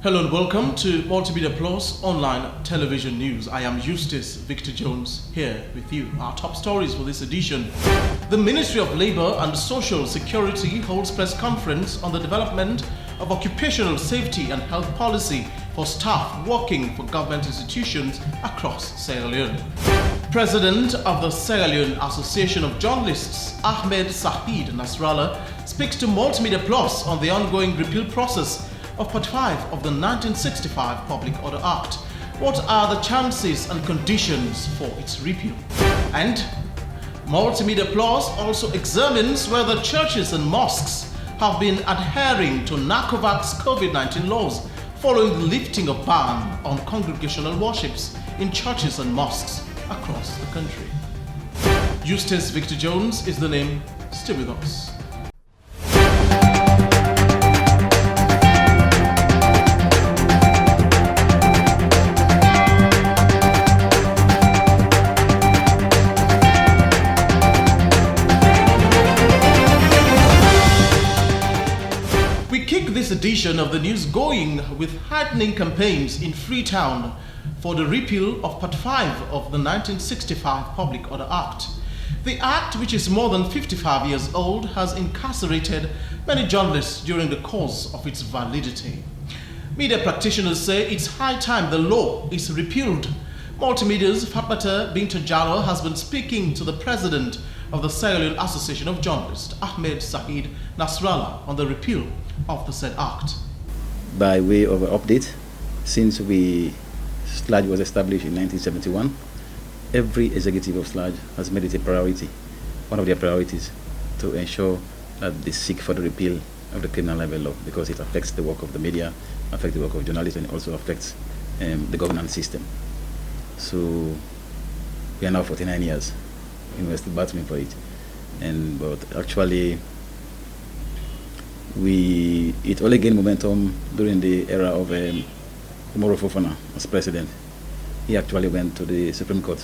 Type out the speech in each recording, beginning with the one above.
Hello and welcome to Multimedia Plus online television news. I am Eustace Victor Jones here with you. Our top stories for this edition. The Ministry of Labour and Social Security holds press conference on the development of occupational safety and health policy for staff working for government institutions across Sierra Leone. President of the Sierra Leone Association of Journalists, Ahmed Saeed Nasrallah, speaks to Multimedia Plus on the ongoing repeal process of Part 5 of the 1965 Public Order Act. What are the chances and conditions for its repeal? And Multimedia Plus also examines whether churches and mosques have been adhering to NACOVAX COVID-19 laws following the lifting of ban on congregational worships in churches and mosques across the country. Eustace Victor Jones is the name. Stay with us. This edition of the news going with heightening campaigns in Freetown for the repeal of Part 5 of the 1965 Public Order Act. The Act, which is more than 55 years old, has incarcerated many journalists during the course of its validity. Media practitioners say it's high time the law is repealed. Multimedia's Fatmata Binta Jallo has been speaking to the president of the Sierra Leone Association of Journalists, Ahmed Saeed Nasrallah, on the repeal of the said act. By way of an update, since SLAJ was established in 1971, every executive of SLAJ has made it a priority, one of their priorities, to ensure that they seek for the repeal of the criminal libel law, because it affects the work of the media, affects the work of journalists, and it also affects the governance system. So we are now 49 years and we're still battling for it. But actually, it only gained momentum during the era of Umaru Fofana as president. He actually went to the Supreme Court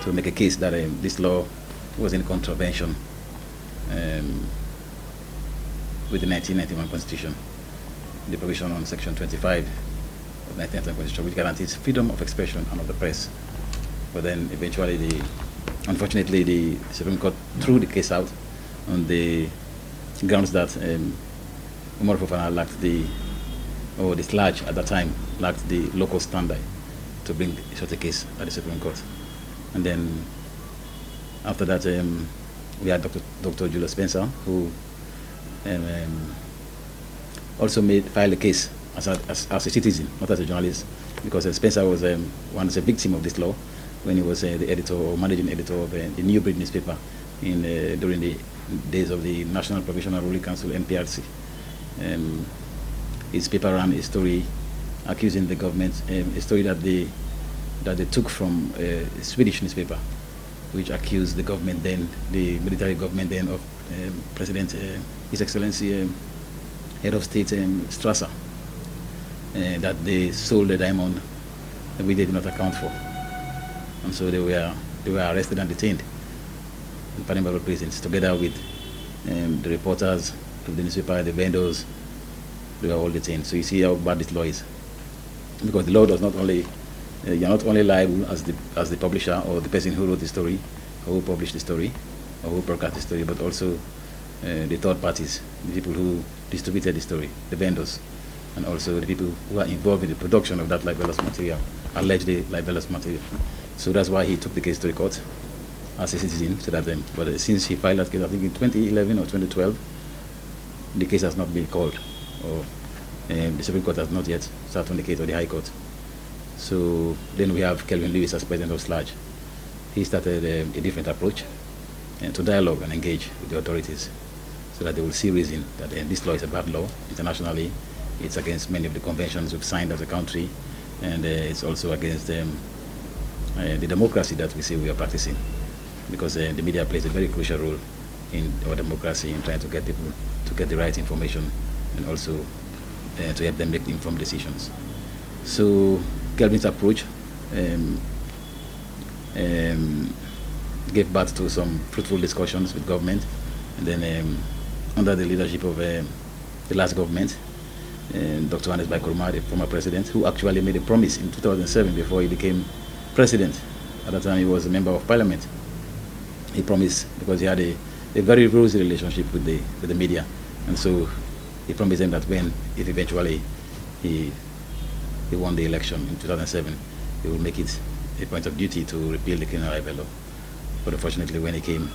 to make a case that this law was in contravention with the 1991 Constitution, the provision on Section 25 of the 1991 Constitution, which guarantees freedom of expression and of the press. But then eventually, unfortunately, the Supreme Court threw the case out on the grounds that Umar Fofana lacked the SLAJ at that time lacked the local standard to bring such a case at the Supreme Court. And then after that, we had Dr. Julius Spencer, who also filed a case as a citizen, not as a journalist, because Spencer was a victim of this law when he was the editor or managing editor of the New Breed newspaper during the days of the National Provisional Ruling Council, NPRC. His paper ran a story accusing the government, a story that they took from a Swedish newspaper, which accused the government then, the military government then, of President, His Excellency, Head of State Strasser, that they sold the diamond that we did not account for. And so they were arrested and detained in Panama prisons, together with the reporters of the newspaper, the vendors. They were all detained. So you see how bad this law is, because the law does not only you're not only liable as the publisher or the person who wrote the story, or who published the story, or who broadcast the story, but also the third parties, the people who distributed the story, the vendors, and also the people who are involved in the production of that libelous material, allegedly libelous material. So that's why he took the case to the court as a citizen, so that but since he filed that case, I think in 2011 or 2012, the case has not been called, or the Supreme Court has not yet sat on the case, or the High Court. So then we have Kelvin Lewis as president of SLAJ. He started a different approach to dialogue and engage with the authorities, so that they will see reason that this law is a bad law internationally. It's against many of the conventions we've signed as a country, and it's also against the democracy that we say we are practicing, because the media plays a very crucial role in our democracy in trying to get people to get the right information, and also to help them make informed decisions. So Kelvin's approach gave birth to some fruitful discussions with government, and then under the leadership of the last government, Dr. Hannes Kurma, the former president, who actually made a promise in 2007 before he became president. At that time, he was a member of parliament. He promised, because he had a very rosy relationship with the media, and so he promised them that if eventually he won the election in 2007, he will make it a point of duty to repeal the criminal libel law. But unfortunately, when he came,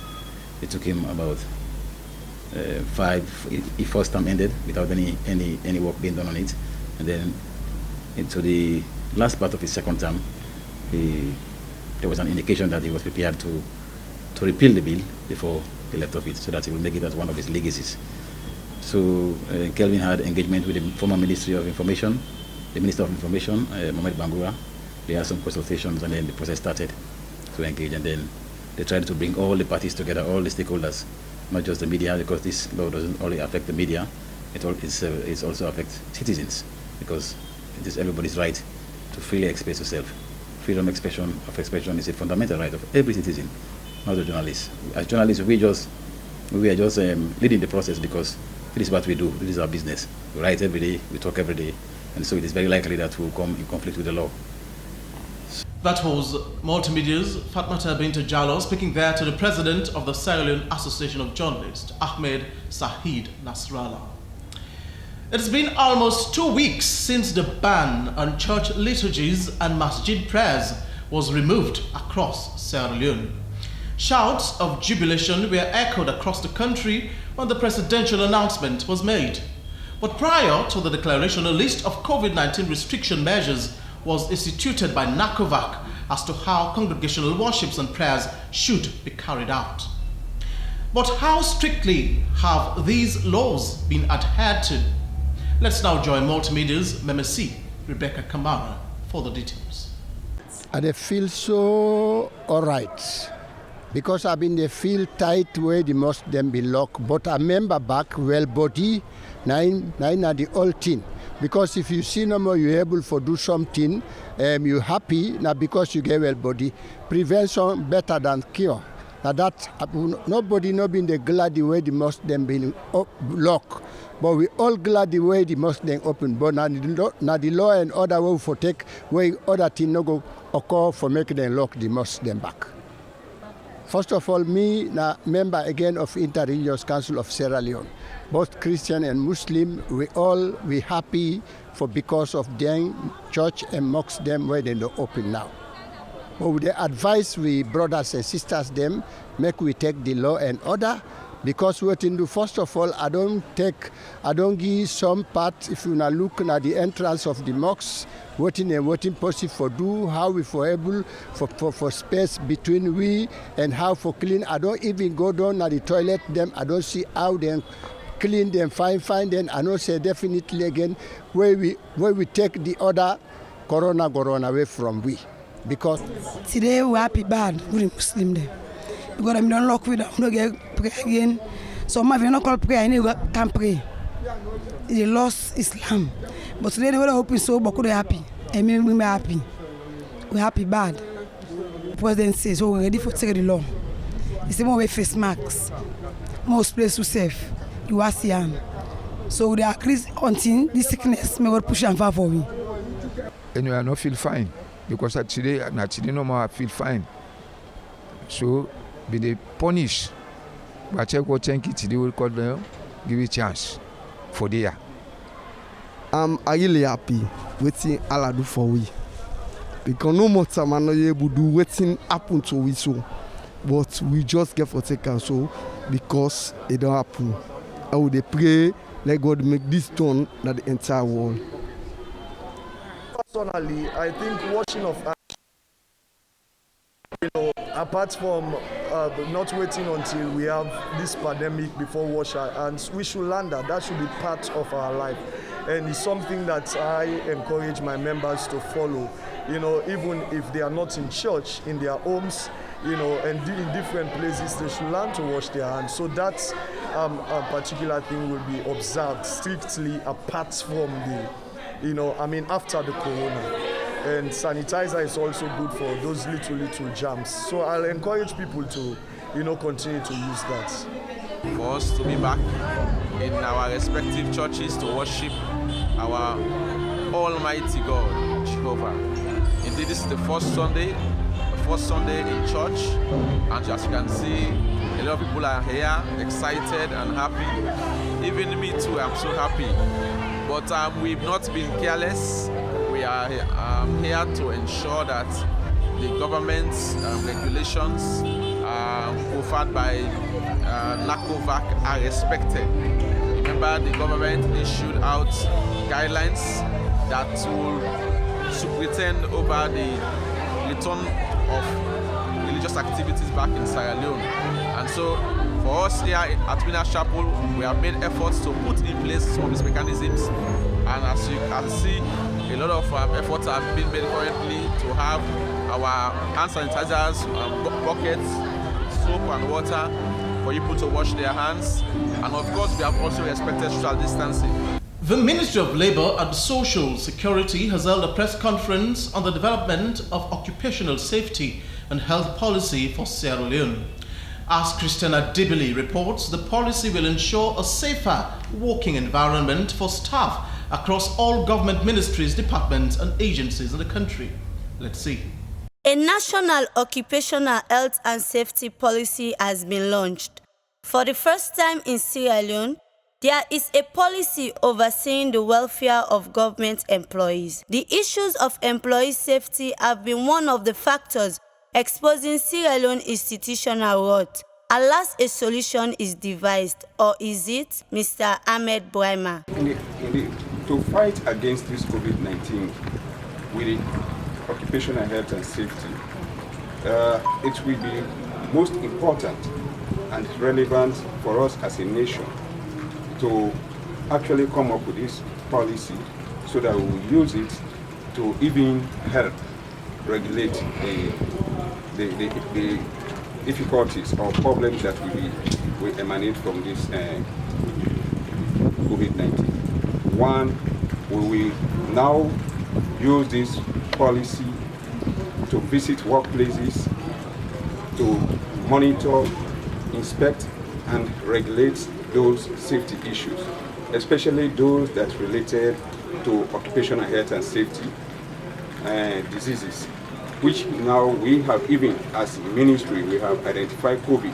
it took him about his first term ended without any work being done on it, and then into the last part of his second term, there was an indication that he was prepared to repeal the bill before he left office, so that he will make it as one of his legacies. So Kelvin had engagement with the former Ministry of Information, the Minister of Information, Mohamed Bangura. They had some consultations, and then the process started to engage, and then they tried to bring all the parties together, all the stakeholders, not just the media, because this law doesn't only affect the media, it also affects citizens, because it is everybody's right to freely express yourself. Freedom of expression is a fundamental right of every citizen, not the journalists. As journalists, we are just leading the process, because this is what we do. This is our business. We write every day, we talk every day, and so it is very likely that we'll come in conflict with the law. That was Multimedia's Fatmata Binta Jallo speaking there to the president of the Sierra Leone Association of Journalists, Ahmed Sahid Nasrallah. It's been almost 2 weeks since the ban on church liturgies and masjid prayers was removed across Sierra Leone. Shouts of jubilation were echoed across the country when the presidential announcement was made. But prior to the declaration, a list of COVID-19 restriction measures was instituted by NACOVAC as to how congregational worships and prayers should be carried out. But how strictly have these laws been adhered to? Let's now join Multimedia's Memesi, Rebecca Kamara, for the details. I feel so all right, because I've been the feel tight where the most them be locked, but I remember back well body nine are the old thing. Because if you see no more, you're able to do something, you're happy, now because you get well body. Prevention better than cure. Now that nobody not been the glad the way the most them been locked. But we all glad the way the most them open. But now the law and other way for take way other thing no go occur for making them lock the most them back. First of all, me now member again of Inter-Religious Council of Sierra Leone. Both Christian and Muslim, we happy for because of them church and mosque them where they don't open now. But with the advice we brothers and sisters them, make we take the law and order, because what in do first of all, I don't give some part, if you now look at the entrance of the mosque, what possible for do, how we for able for space between we and how for clean. I don't even go down at the toilet them, I don't see how them clean them, fine them. I know say definitely again where we take the other corona away from we, because today we happy bad we Muslim there, because I'm don't lock with them, no get pray again. So my not call prayer, any can pray. They lost Islam, but today they were open so but they happy. I mean we happy. We happy bad. President says so we're ready for take the law. It's more with face masks, most place to safe. You are seeing. So they are until this sickness may push and far for me. Anyway, I don't feel fine, because today no more I feel fine. So be they punish. But I go thank you today will call them, give you a chance for the year. I'm really happy waiting Allah do for we. Because no more time I'm not able to do waiting happen to we so. But we just get for taken so because it don't happen. I would pray, let God make this turn that the entire world. Personally, I think washing of hands, apart from not waiting until we have this pandemic before wash our hands, we should learn that should be part of our life. And it's something that I encourage my members to follow, even if they are not in church, in their homes, and in different places, they should learn to wash their hands. So that a particular thing will be observed strictly apart from after the corona. And sanitizer is also good for those little germs. So I'll encourage people to, continue to use that. For us to be back in our respective churches to worship our Almighty God, Jehovah. Indeed, this is the first Sunday in church, and as you can see, a lot of people are here, excited and happy. Even me too, I'm so happy. But we've not been careless. We are here to ensure that the government's regulations offered by NACOVAC are respected. Remember, the government issued out guidelines that will superintend over the return of religious activities back in Sierra Leone. And so, for us here at Winners Chapel, we have made efforts to put in place some of these mechanisms. And as you can see, a lot of efforts have been made currently to have our hand sanitizers, buckets, soap and water for people to wash their hands. And of course, we have also respected social distancing. The Ministry of Labour and Social Security has held a press conference on the development of occupational safety and health policy for Sierra Leone. As Christiana Dibili reports, the policy will ensure a safer working environment for staff across all government ministries, departments and agencies in the country. Let's see. A national occupational health and safety policy has been launched. For the first time in Sierra Leone, there is a policy overseeing the welfare of government employees. The issues of employee safety have been one of the factors exposing Sierra Leone institutional rot. Unless a solution is devised, or is it, Mr. Ahmed Brahma? To fight against this COVID-19 with the occupational health and safety, it will be most important and relevant for us as a nation to actually come up with this policy so that we will use it to even help regulate the difficulties or problems that will emanate from this COVID-19. One, we will now use this policy to visit workplaces, to monitor, inspect, and regulate those safety issues, especially those that related to occupational health and safety diseases, which now we have, even as a ministry, we have identified COVID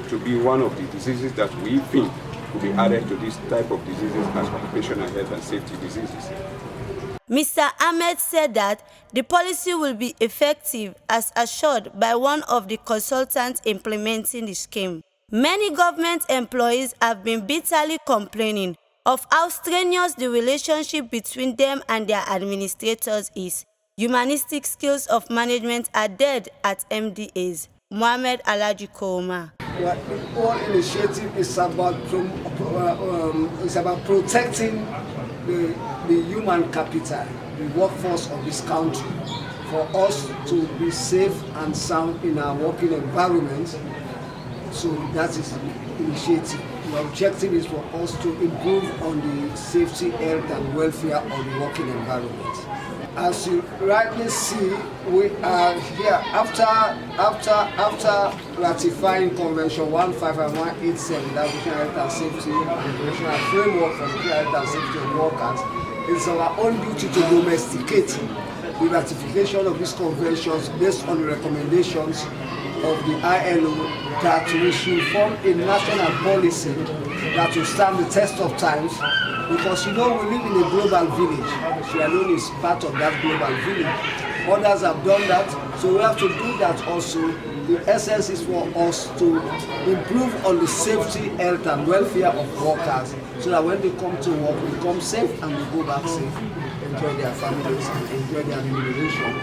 to be one of the diseases that we think could be added to this type of diseases as occupational health and safety diseases. Mr. Ahmed said that the policy will be effective as assured by one of the consultants implementing the scheme. Many government employees have been bitterly complaining of how strenuous the relationship between them and their administrators is. Humanistic skills of management are dead at MDAs. Mohamed Alaji Kouma. Well, the whole initiative is about protecting the human capital, the workforce of this country, for us to be safe and sound in our working environment. So that is the initiative. The objective is for us to improve on the safety, health and welfare of the working environment. As you rightly see, we are here after ratifying Convention 15 and 187, the Occupational Health and Safety and Operational Framework for Occupational Health and Safety of Workers. It's our own duty to domesticate the ratification of these conventions based on the recommendations of the ILO, that we should form a national policy that will stand the test of times, because you know we live in a global village. Sierra Leone is part of that global village. Others have done that, so we have to do that also. The essence is for us to improve on the safety, health and welfare of workers, so that when they come to work, we come safe and we go back safe, enjoy their families and enjoy their remuneration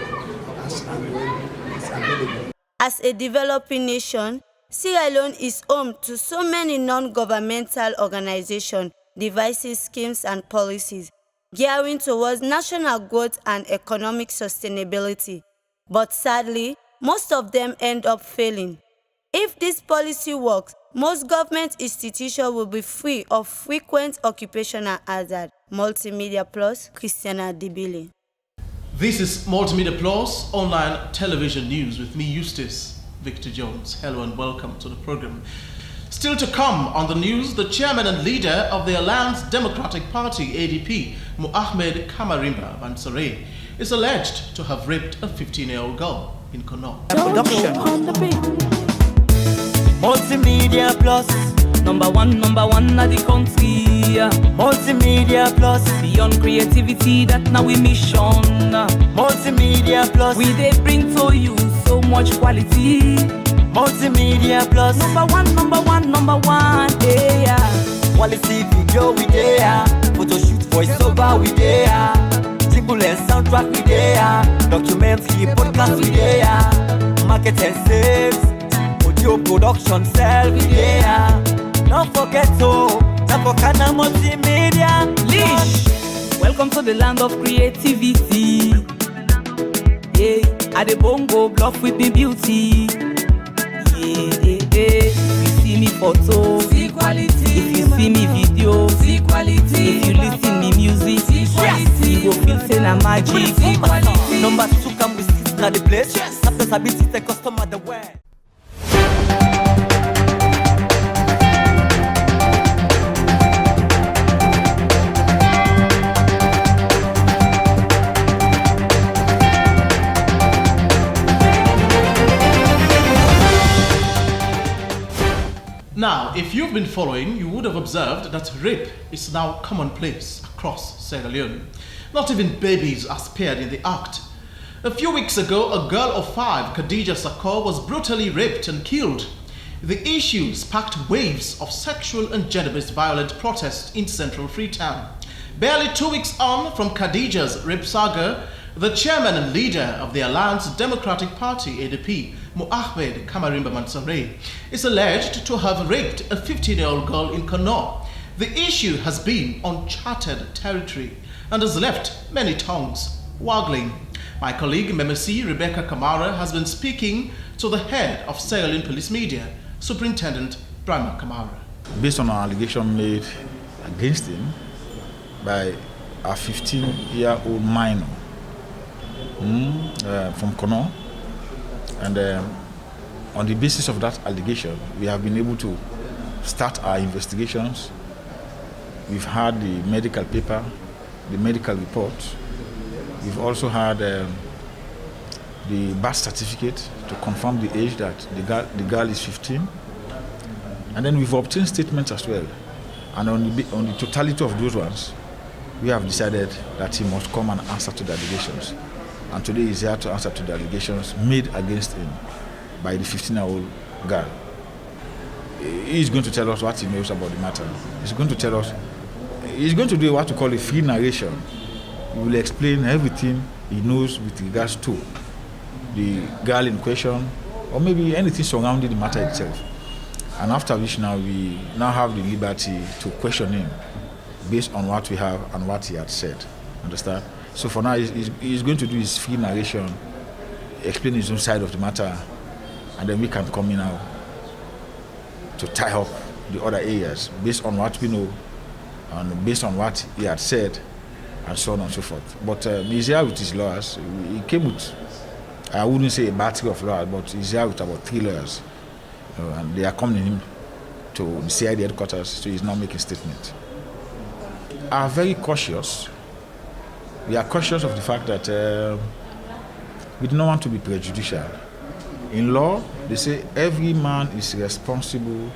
as and when it's available. As a developing nation, Sierra Leone is home to so many non-governmental organizations, devices, schemes and policies, gearing towards national growth and economic sustainability. But sadly, most of them end up failing. If this policy works, most government institutions will be free of frequent occupational hazard. Multimedia Plus, Christiana Dibili. This is Multimedia Plus, online television news with me, Eustace Victor Jones. Hello and welcome to the program. Still to come on the news, the chairman and leader of the Alliance Democratic Party, ADP, Mohamed Kamarimba Bansare, is alleged to have raped a 15-year-old girl in Connaught. Production. Multimedia Plus, number one at the country. Multimedia Plus, beyond creativity that now we mission. Multimedia Plus, we they bring to you so much quality. Multimedia Plus, number one, yeah. Quality video we there, photo shoot, voice over we there, jingle and soundtrack we there, documentary, podcast we there, market and sales, audio production sell we there. Don't forget to Napokana Multimedia Leash. Welcome to the land of creativity. Yeah, at the bongo bluff with the beauty. If you see me photo, see quality. If you see me video, see quality. If you listen me music, see quality. You go feel say na magic. See quality. Number 2 come with 6 na the place. After sabiti the customer the way. Now, if you've been following, you would have observed that rape is now commonplace across Sierra Leone. Not even babies are spared in the act. A few weeks ago, a girl of 5, Khadija Sakor, was brutally raped and killed. The issue sparked waves of sexual and gender-based violent protests in central Freetown. Barely 2 weeks on from Khadija's rape saga, the chairman and leader of the Alliance Democratic Party, ADP, Mohamed Kamarimba Bansare, is alleged to have raped a 15-year-old girl in Connaught. The issue has been uncharted territory and has left many tongues waggling. My colleague MMC Rebecca Kamara has been speaking to the head of Sierra Leone Police Media, Superintendent Brahma Kamara. Based on an allegation made against him by a 15-year-old minor from Connaught, and on the basis of that allegation, we have been able to start our investigations. We've had the medical paper, the medical report. We've also had the birth certificate to confirm the age that the girl is 15. And then we've obtained statements as well. And on the totality of those ones, we have decided that he must come and answer to the allegations. And today he's here to answer to the allegations made against him by the 15-year-old girl. He's going to tell us what he knows about the matter. He's going to tell us, he's going to do what we call a free narration. He will explain everything he knows with regards to the girl in question, or maybe anything surrounding the matter itself. And after which now we now have the liberty to question him based on what we have and what he had said. Understand? So for now, he's going to do his free narration, explain his own side of the matter, and then we can come in now to tie up the other areas based on what we know and based on what he had said, and so on and so forth. But he's here with his lawyers. He came with, I wouldn't say a battery of lawyers, but he's here with about 3 lawyers. And they are coming in to the CID headquarters, so he's now making statements. Are very cautious. We are cautious of the fact that we do not want to be prejudicial. In law, they say every man is responsible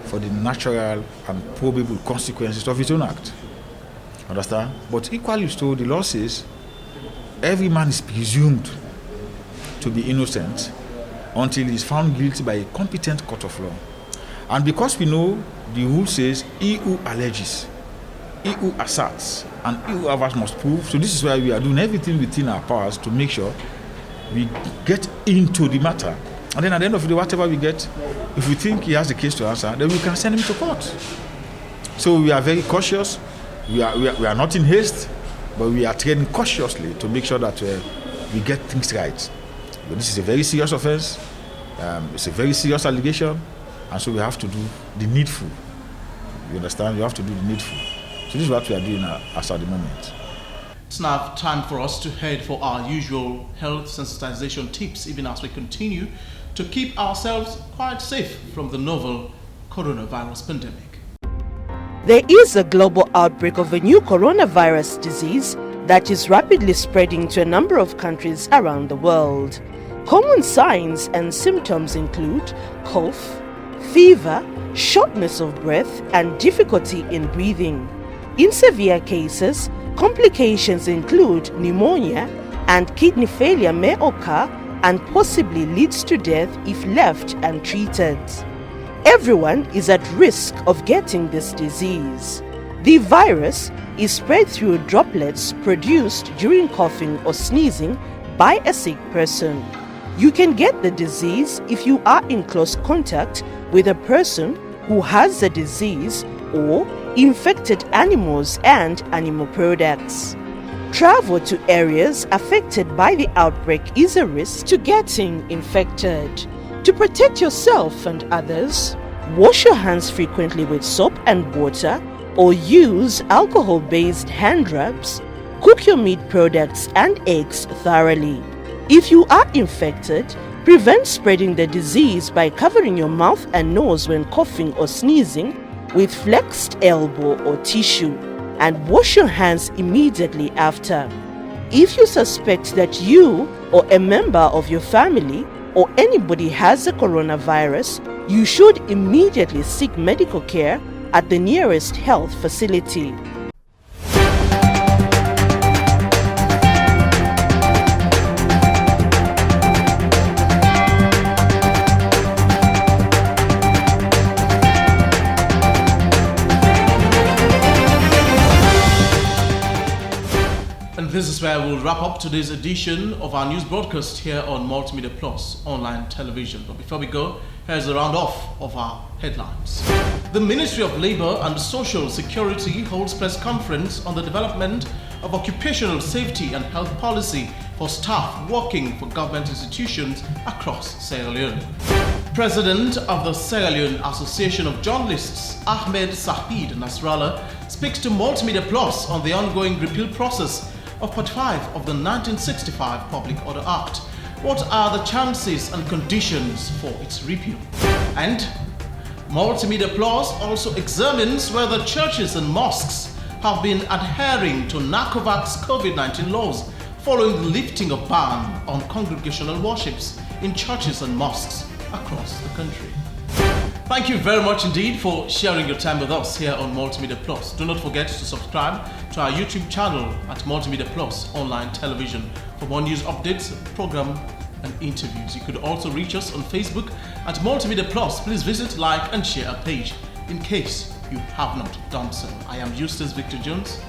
for the natural and probable consequences of his own act. Understand? But equally so, the law says every man is presumed to be innocent until he is found guilty by a competent court of law. And because we know the rule says he who alleges, he who asserts, and he who others must prove. So this is why we are doing everything within our powers to make sure we get into the matter. And then at the end of the day, whatever we get, if we think he has a case to answer, then we can send him to court. So we are very cautious. We are not in haste, but we are treading cautiously to make sure that we get things right. But this is a very serious offense. It's a very serious allegation, and so we have to do the needful. You understand? You have to do the needful. So this is what we are doing as at the moment. It's now time for us to head for our usual health sensitization tips, even as we continue to keep ourselves quite safe from the novel coronavirus pandemic. There is a global outbreak of a new coronavirus disease that is rapidly spreading to a number of countries around the world. Common signs and symptoms include cough, fever, shortness of breath, and difficulty in breathing. In severe cases, complications include pneumonia, and kidney failure may occur and possibly leads to death if left untreated. Everyone is at risk of getting this disease. The virus is spread through droplets produced during coughing or sneezing by a sick person. You can get the disease if you are in close contact with a person who has the disease or infected animals and animal products. Travel to areas affected by the outbreak is a risk to getting infected. To protect yourself and others, wash your hands frequently with soap and water or use alcohol-based hand rubs. Cook your meat products and eggs thoroughly. If you are infected, prevent spreading the disease by covering your mouth and nose when coughing or sneezing with flexed elbow or tissue, and wash your hands immediately after. If you suspect that you or a member of your family or anybody has the coronavirus, you should immediately seek medical care at the nearest health facility. And this is where we'll wrap up today's edition of our news broadcast here on Multimedia Plus online television. But before we go, here's a round-off of our headlines. The Ministry of Labour and Social Security holds press conference on the development of occupational safety and health policy for staff working for government institutions across Sierra Leone. President of the Sierra Leone Association of Journalists, Ahmed Sahid Nasrallah, speaks to Multimedia Plus on the ongoing repeal process of Part 5 of the 1965 Public Order Act. What are the chances and conditions for its repeal? And Multimedia Plus also examines whether churches and mosques have been adhering to NACOVAX COVID-19 laws following the lifting of ban on congregational worships in churches and mosques across the country. Thank you very much indeed for sharing your time with us here on Multimedia Plus. Do not forget to subscribe to our YouTube channel at Multimedia Plus online television for more news updates, program and interviews. You could also reach us on Facebook at Multimedia Plus. Please visit, like and share our page in case you have not done so. I am Eustace Victor Jones.